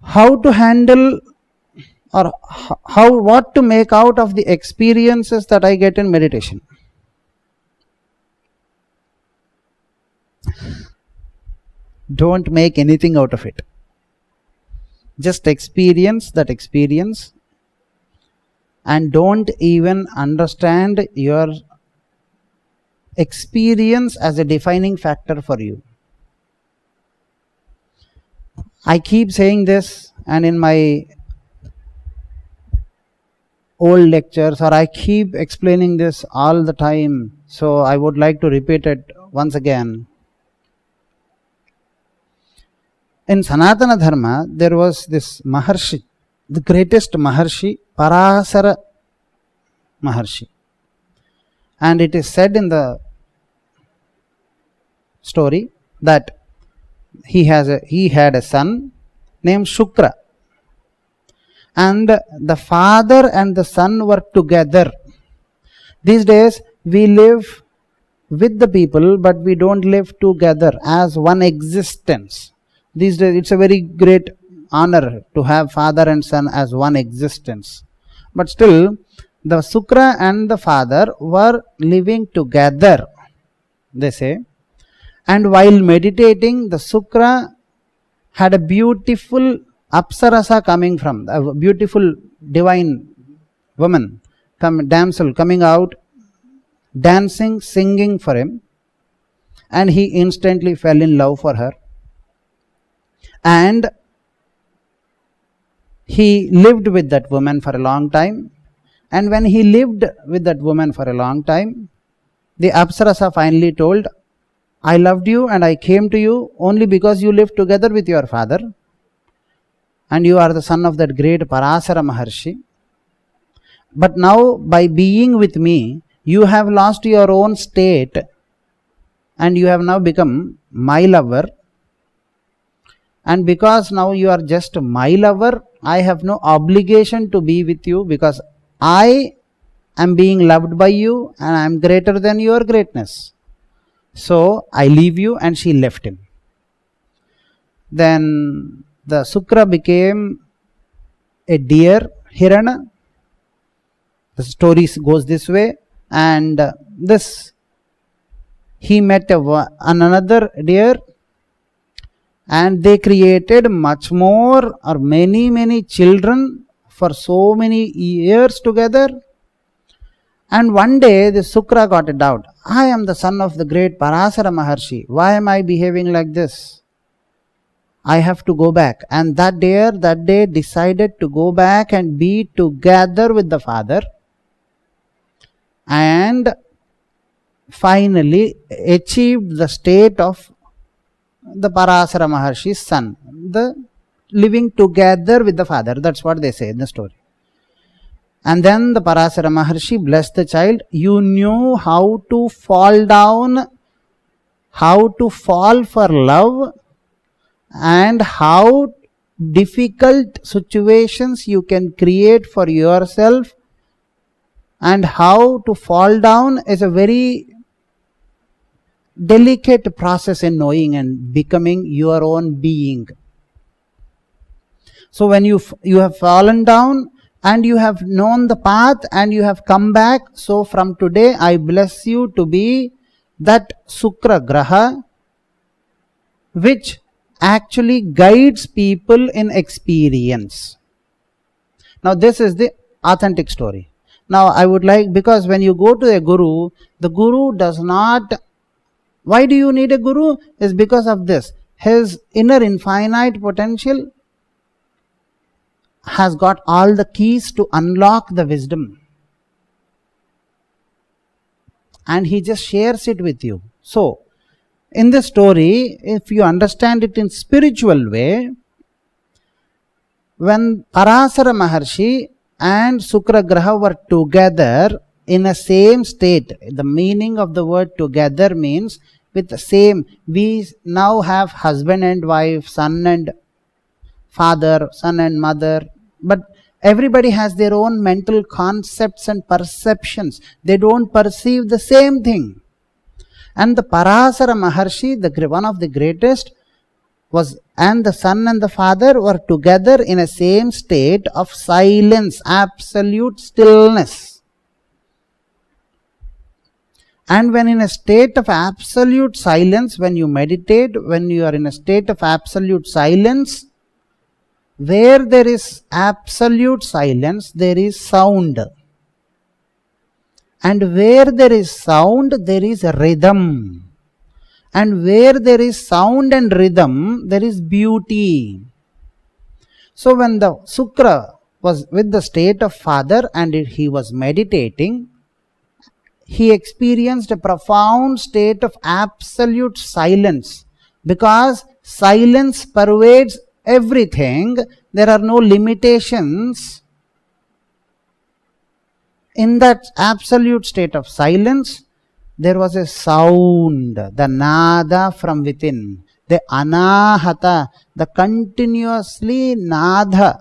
how to handle or what to make out of the experiences that I get in meditation. Don't make anything out of it. Just experience that experience and don't even understand your experience as a defining factor for you. I keep saying this, and in my old lectures, or I keep explaining this all the time, so I would like to repeat it once again. In Sanatana Dharma, there was this Maharshi, the greatest Maharshi, Parasara Maharshi. And it is said in the story that he had a son named Shukra. And the father and the son were together. These days, we live with the people, but we don't live together as one existence. These days, it's a very great honor to have father and son as one existence. But still, the Shukra and the father were living together, they say. And while meditating, the Shukra had a beautiful Apsarasa coming from, a beautiful divine woman, damsel coming out, dancing, singing for him. And he instantly fell in love for her. And he lived with that woman for a long time. And when he lived with that woman for a long time, the Apsarasa finally told, I loved you and I came to you only because you lived together with your father. And you are the son of that great Parasara Maharshi. But now by being with me, you have lost your own state and you have now become my lover. And because now you are just my lover, I have no obligation to be with you because I am being loved by you and I am greater than your greatness. So I leave you, and she left him. Then the Shukra became a deer, Hirana. The story goes this way, and he met another deer, and they created much more or many children for so many years together. And one day the Shukra got a doubt. I am the son of the great Parasara Maharshi. Why am I behaving like this? I have to go back. And that day decided to go back and be together with the father. And finally achieved the state of the Parasara Maharshi's son. The living together with the father. That's what they say in the story. And then the Parasara Maharshi blessed the child. You knew how to fall down, how to fall for love, and how difficult situations you can create for yourself, and how to fall down is a very delicate process in knowing and becoming your own being. So when you have fallen down and you have known the path and you have come back, so from today I bless you to be that Shukra graha which actually guides people in experience. Now this is the authentic story. Now I would like, because when you go to a guru, the guru does not, why do you need a guru? Is because of this. His inner infinite potential has got all the keys to unlock the wisdom. And he just shares it with you. So, in the story, if you understand it in spiritual way, when Parasara Maharshi and Shukra Graha were together in a same state, the meaning of the word together means with the same. We now have husband and wife, son and father, son and mother, but everybody has their own mental concepts and perceptions. They don't perceive the same thing. And the Parasara Maharshi, one of the greatest, and the son and the father were together in a same state of silence, absolute stillness. And when in a state of absolute silence, when you meditate, when you are in a state of absolute silence, where there is absolute silence, there is sound. And where there is sound, there is rhythm. And where there is sound and rhythm, there is beauty. So when the shukra was with the state of father and he was meditating, he experienced a profound state of absolute silence, because silence pervades everything. There are no limitations. In that absolute state of silence, there was a sound, the nada from within, the anahata, the continuously nada,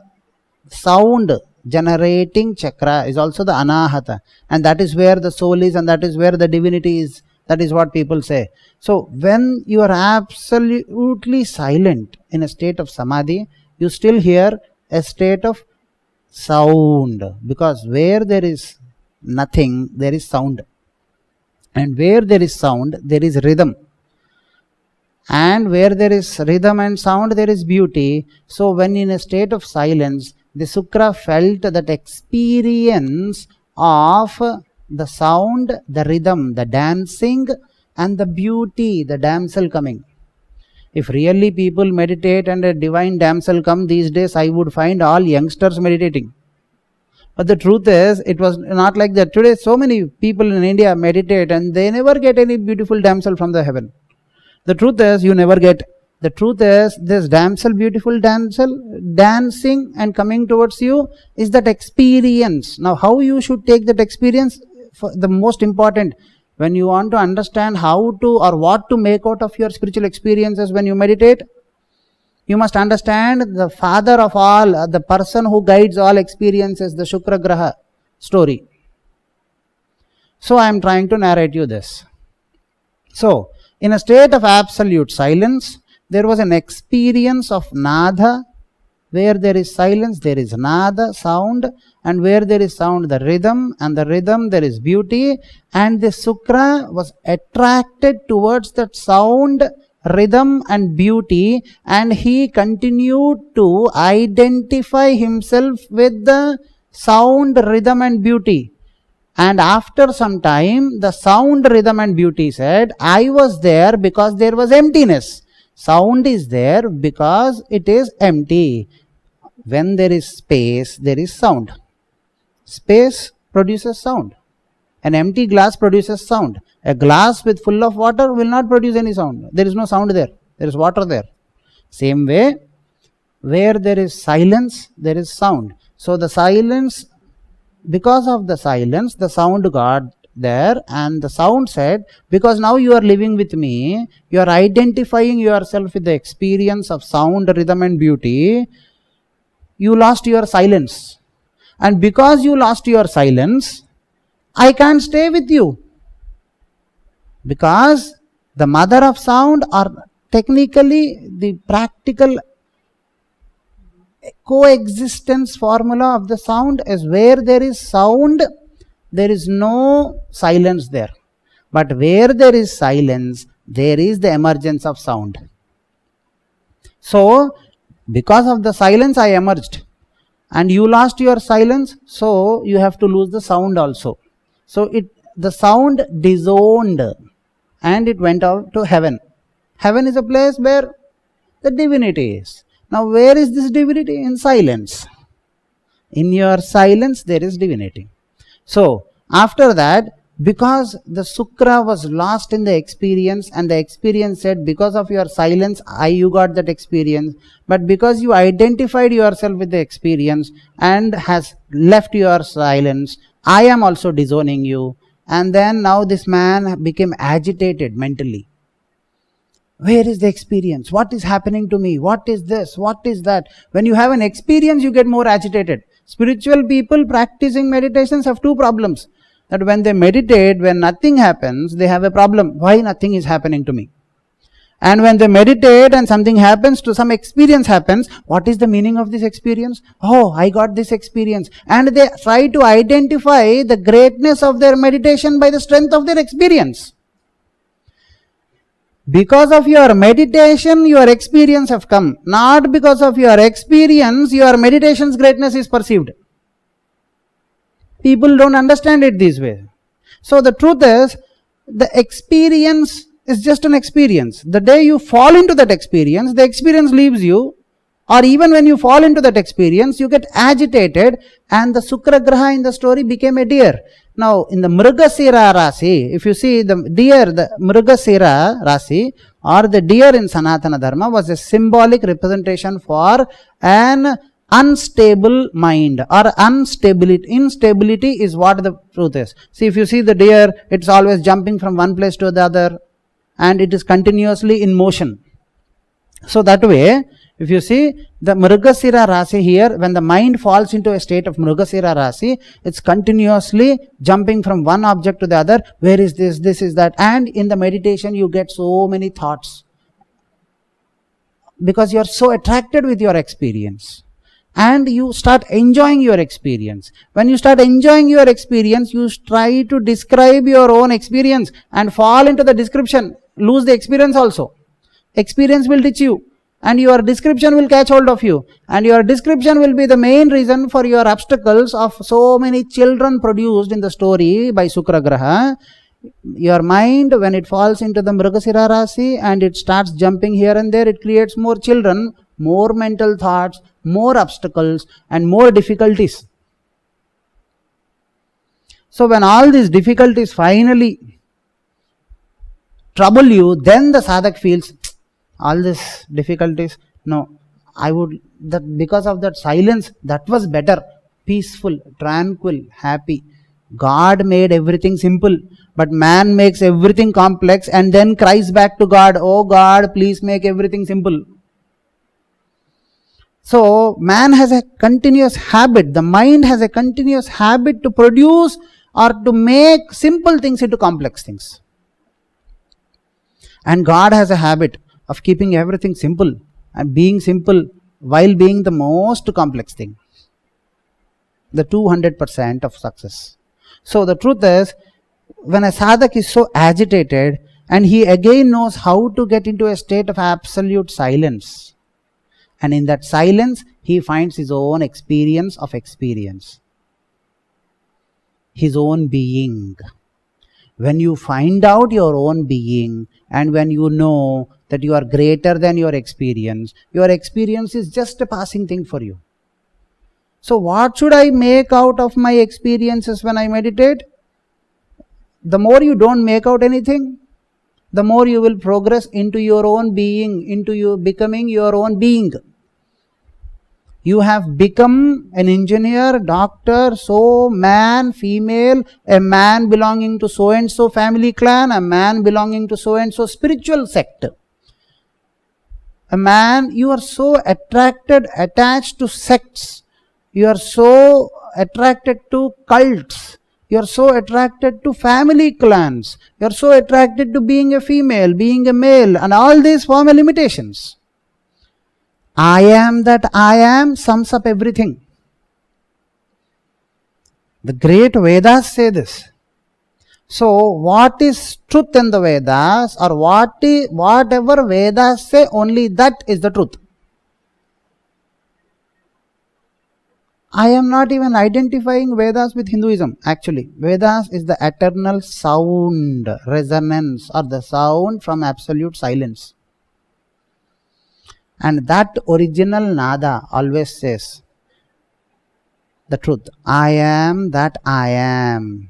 sound generating chakra is also the anahata, and that is where the soul is, and that is where the divinity is. That is what people say. So when you are absolutely silent in a state of samadhi, you still hear a state of sound, because where there is nothing, there is sound. And where there is sound, there is rhythm. And where there is rhythm and sound, there is beauty. So when in a state of silence, the shukra felt that experience of the sound, the rhythm, the dancing, and the beauty, the damsel coming. If really people meditate and a divine damsel come these days, I would find all youngsters meditating. But the truth is, it was not like that. Today, so many people in India meditate and they never get any beautiful damsel from the heaven. The truth is, you never get. The truth is, this damsel, beautiful damsel, dancing and coming towards you is that experience. Now, how you should take that experience, the most important, when you want to understand how to or what to make out of your spiritual experiences when you meditate, you must understand the father of all, the person who guides all experiences, the shukra graha story. So I am trying to narrate you this. So, in a state of absolute silence, there was an experience of nada. Where there is silence, there is nada, sound, and where there is sound, the rhythm, and the rhythm, there is beauty. And the shukra was attracted towards that sound, rhythm, and beauty, and he continued to identify himself with the sound, rhythm, and beauty. And after some time, the sound, rhythm, and beauty said, I was there because there was emptiness. Sound is there because it is empty. When there is space, there is sound. Space produces sound. An empty glass produces sound. A glass with full of water will not produce any sound. There is no sound there. There is water there. Same way, where there is silence, there is sound. So the silence, because of the silence, the sound got there, and the sound said, because now you are living with me, you are identifying yourself with the experience of sound, rhythm, and beauty, you lost your silence. And because you lost your silence, I can't stay with you. Because the mother of sound, or technically the practical coexistence formula of the sound, is where there is sound, there is no silence there. But where there is silence, there is the emergence of sound. So, because of the silence, I emerged. And you lost your silence, so you have to lose the sound also. So, the sound disowned and it went out to heaven. Heaven is a place where the divinity is. Now, where is this divinity? In silence. In your silence, there is divinity. So, after that, because the shukra was lost in the experience, and the experience said, because of your silence, you got that experience. But because you identified yourself with the experience and has left your silence, I am also disowning you. And then now this man became agitated mentally. Where is the experience? What is happening to me? What is this? What is that? When you have an experience, you get more agitated. Spiritual people practicing meditations have two problems. That when they meditate, when nothing happens, they have a problem. Why nothing is happening to me? And when they meditate and something happens, to some experience happens, what is the meaning of this experience? Oh, I got this experience. And they try to identify the greatness of their meditation by the strength of their experience. Because of your meditation, your experience have come. Not because of your experience, your meditation's greatness is perceived. People don't understand it this way. So the truth is, the experience is just an experience. The day you fall into that experience, the experience leaves you, or even when you fall into that experience, you get agitated, and the shukra graha in the story became a deer. Now, in the Mrigasira Rasi, if you see the deer, the Mrigasira Rasi, or the deer in Sanatana Dharma, was a symbolic representation for an unstable mind, or instability is what the truth is. See, if you see the deer, it's always jumping from one place to the other, and it is continuously in motion. So that way, if you see the Mrigasira Rasi here, when the mind falls into a state of Mrigasira Rasi, it's continuously jumping from one object to the other. Where is this? This is that. And in the meditation, you get so many thoughts, because you are so attracted with your experience. And you start enjoying your experience. When you start enjoying your experience, you try to describe your own experience and fall into the description. Lose the experience also. Experience will teach you, and your description will catch hold of you. And your description will be the main reason for your obstacles of so many children produced in the story by Shukra Graha. Your mind, when it falls into the Mrigasira Rasi and it starts jumping here and there, it creates more children, more mental thoughts, more obstacles, and more difficulties. So when all these difficulties finally trouble you, then the sadhak feels, all these difficulties, no, I would, that because of that silence, that was better, peaceful, tranquil, happy. God made everything simple, but man makes everything complex and then cries back to God, oh God, please make everything simple. So man has a continuous habit, the mind has a continuous habit to produce or to make simple things into complex things. And God has a habit of keeping everything simple and being simple while being the most complex thing. The 200% of success. So the truth is, when a sadhak is so agitated and he again knows how to get into a state of absolute silence, and in that silence he finds his own experience of experience, his own being. When you find out your own being, and when you know that you are greater than your experience is just a passing thing for you. So what should I make out of my experiences when I meditate? The more you don't make out anything, the more you will progress into your own being, into you becoming your own being. You have become an engineer, doctor, so man, female, a man belonging to so and so family clan, a man belonging to so and so spiritual sect. A man, you are so attached to sects. You are so attracted to cults. You are so attracted to family clans. You are so attracted to being a female, being a male, and all these form limitations. I am that I am sums up everything. The great Vedas say this. So what is truth in the Vedas, or whatever Vedas say, only that is the truth. I am not even identifying Vedas with Hinduism. Actually, Vedas is the eternal sound, resonance, or the sound from absolute silence. And that original nada always says the truth. I am that I am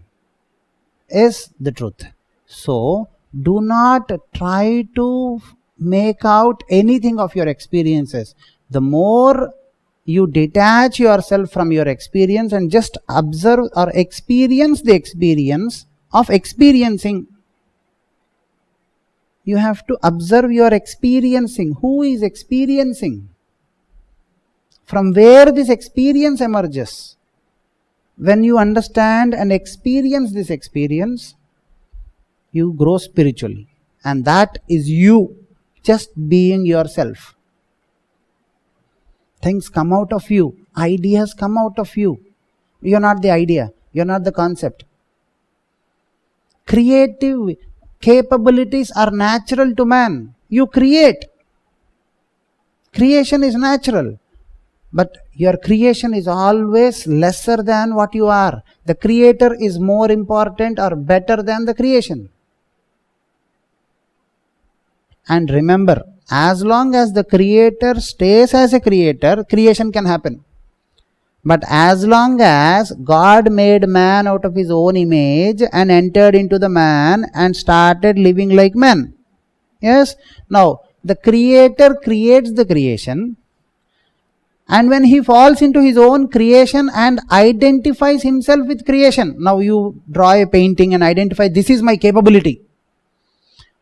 is the truth. So do not try to make out anything of your experiences. The more you detach yourself from your experience and just observe or experience the experience of experiencing. You have to observe your experiencing. Who is experiencing? From where this experience emerges? When you understand and experience this experience, you grow spiritually. And that is you. just being yourself. Things come out of you. Ideas come out of you. You're not the idea. You're not the concept. Creative capabilities are natural to man. You create. Creation is natural. But your creation is always lesser than what you are. The creator is more important or better than the creation. And remember, as long as the creator stays as a creator, creation can happen. But as long as God made man out of his own image and entered into the man and started living like man. Yes? Now, the creator creates the creation. And when he falls into his own creation and identifies himself with creation, now you draw a painting and identify, this is my capability.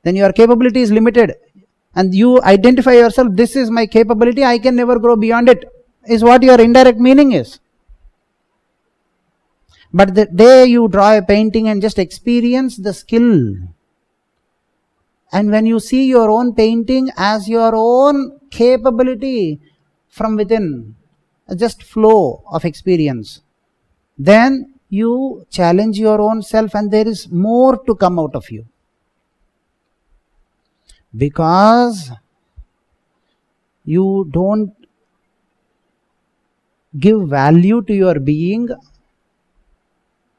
Then your capability is limited. And you identify yourself, this is my capability, I can never grow beyond it, is what your indirect meaning is. But the day you draw a painting and just experience the skill, and when you see your own painting as your own capability, from within, just flow of experience, then you challenge your own self and there is more to come out of you. Because you don't give value to your being,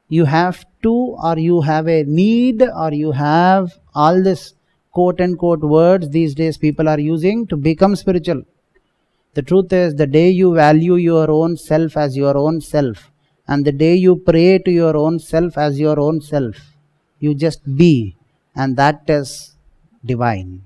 you have to, or you have a need, or you have all this quote unquote words these days people are using to become spiritual. The truth is, the day you value your own self as your own self, and the day you pray to your own self as your own self, you just be, and that is divine.